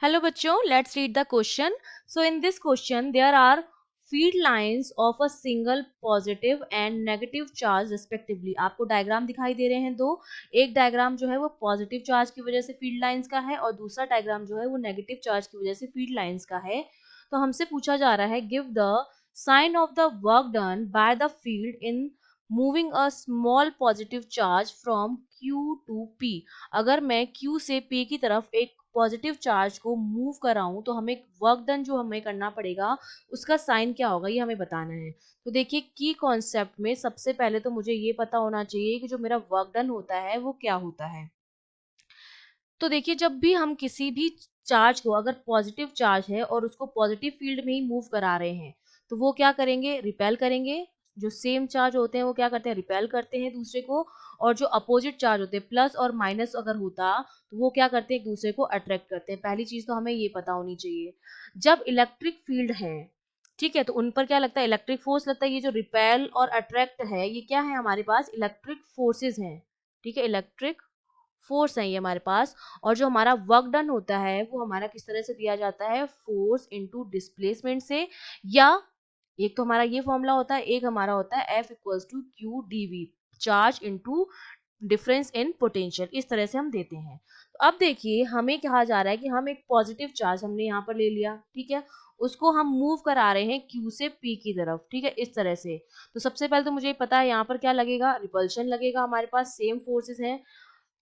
Hello बच्चों, let's read the question. So in this question there are field lines of a single positive and negative charge respectively. आपको diagram दिखाई दे रहे हैं दो. एक diagram जो है वो पॉजिटिव चार्ज की वजह से फील्ड लाइंस का है और दूसरा डायग्राम जो है वो नेगेटिव चार्ज की वजह से फील्ड लाइंस का है. तो हमसे पूछा जा रहा है give the sign of the work done by the field in moving a small positive charge from Q to P. अगर मैं Q से P की तरफ एक पॉजिटिव चार्ज को मूव कराऊं तो हमें वर्क डन जो हमें करना पड़ेगा उसका साइन क्या होगा ये हमें बताना है. तो देखिए की कॉन्सेप्ट में सबसे पहले तो मुझे ये पता होना चाहिए कि जो मेरा वर्क डन होता है वो क्या होता है. तो देखिए जब भी हम किसी भी चार्ज को अगर पॉजिटिव चार्ज है और उसको पॉजिटिव फील्ड में ही मूव करा रहे हैं तो वो क्या करेंगे, रिपेल करेंगे. जो सेम चार्ज होते हैं वो क्या करते हैं, रिपेल करते हैं दूसरे को. और जो अपोजिट चार्ज होते हैं प्लस और माइनस अगर होता तो वो क्या करते हैं, एक दूसरे को अट्रैक्ट करते हैं. पहली चीज तो हमें ये पता होनी चाहिए. जब इलेक्ट्रिक फील्ड है, ठीक है, तो उन पर क्या लगता है, इलेक्ट्रिक फोर्स लगता है. ये जो रिपेल और अट्रैक्ट है ये क्या है, हमारे पास इलेक्ट्रिक फोर्सेस हैं. ठीक है, इलेक्ट्रिक फोर्स है ये हमारे पास. और जो हमारा वर्क डन होता है वो हमारा किस तरह से दिया जाता है, फोर्स इनटू डिस्प्लेसमेंट से. या एक तो हमारा ये फॉर्मूला होता है, एक हमारा होता है F equals to Q D V, charge into difference in potential. इस तरह से हम देते हैं. तो अब देखिए हमें कहा जा रहा है कि हम एक पॉजिटिव चार्ज हमने यहाँ पर ले लिया, ठीक है, उसको हम मूव करा रहे हैं Q से P की तरफ, ठीक है, इस तरह से. तो सबसे पहले तो मुझे पता है यहाँ पर क्या लगेगा, रिपल्शन लगेगा. हमारे पास सेम फोर्सेस हैं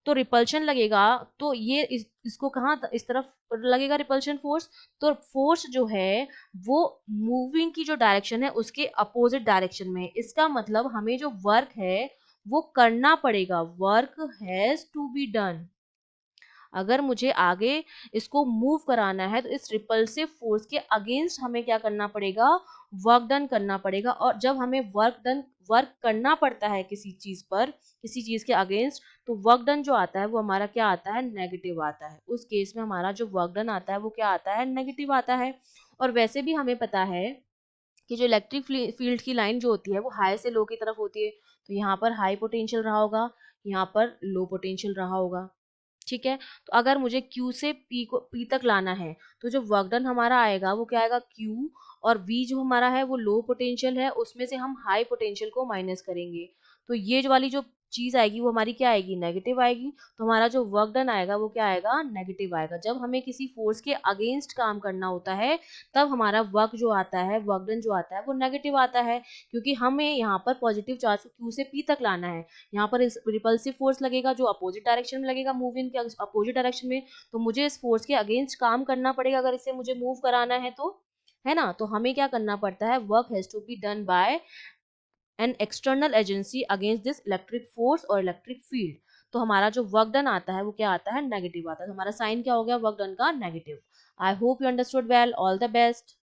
तो रिपल्शन लगेगा. तो ये इसको कहाँ इस तरफ लगेगा रिपल्शन फोर्स. तो फोर्स जो है वो मूविंग की जो डायरेक्शन है उसके अपोजिट डायरेक्शन में है. इसका मतलब हमें जो वर्क है वो करना पड़ेगा, work has to be done. अगर मुझे आगे इसको मूव कराना है तो इस रिपल्सिव फोर्स के अगेंस्ट हमें क्या करना पड़ेगा, वर्क डन करना पड़ेगा. और जब हमें वर्क करना पड़ता है किसी चीज पर, किसी चीज के अगेंस्ट, तो वर्क डन जो आता है वो हमारा क्या आता है, नेगेटिव आता है. उस केस में हमारा जो वर्क डन आता है वो क्या आता है, नेगेटिव आता है. और वैसे भी हमें पता है कि जो इलेक्ट्रिक फील्ड की लाइन जो होती है वो हाई से लो की तरफ होती है. तो यहाँ पर हाई पोटेंशियल रहा होगा, यहाँ पर लो पोटेंशियल रहा होगा. ठीक है, तो अगर मुझे Q से P तक लाना है तो जो वर्क डन हमारा आएगा वो क्या आएगा, Q. और V जो हमारा है वो लो पोटेंशियल है, उसमें से हम हाई पोटेंशियल को माइनस करेंगे. तो ये जो वाली जो चीज आएगी वो हमारी क्या आएगी, नेगेटिव आएगी. तो हमारा जो वर्क डन आएगा वो क्या आएगा, नेगेटिव आएगा. जब हमें किसी फोर्स के अगेंस्ट काम करना होता है तब हमारा वर्क जो आता है, वर्क डन जो आता है वो नेगेटिव आता है. क्योंकि हमें यहाँ पर पॉजिटिव चार्ज को Q से P तक लाना है. यहाँ पर रिपल्सिव फोर्स लगेगा जो अपोजिट डायरेक्शन में लगेगा, मूव इन के अपोजिट डायरेक्शन में. तो मुझे इस फोर्स के अगेंस्ट काम करना पड़ेगा अगर इसे मुझे मूव कराना है तो, है ना. तो हमें क्या करना पड़ता है, work has to be done by an external agency against this electric force और इलेक्ट्रिक फील्ड. तो हमारा जो वर्क डन आता है वो क्या आता है, नेगेटिव आता है. तो हमारा साइन क्या हो गया वर्क डन का, negative. I hope you understood well. All the best.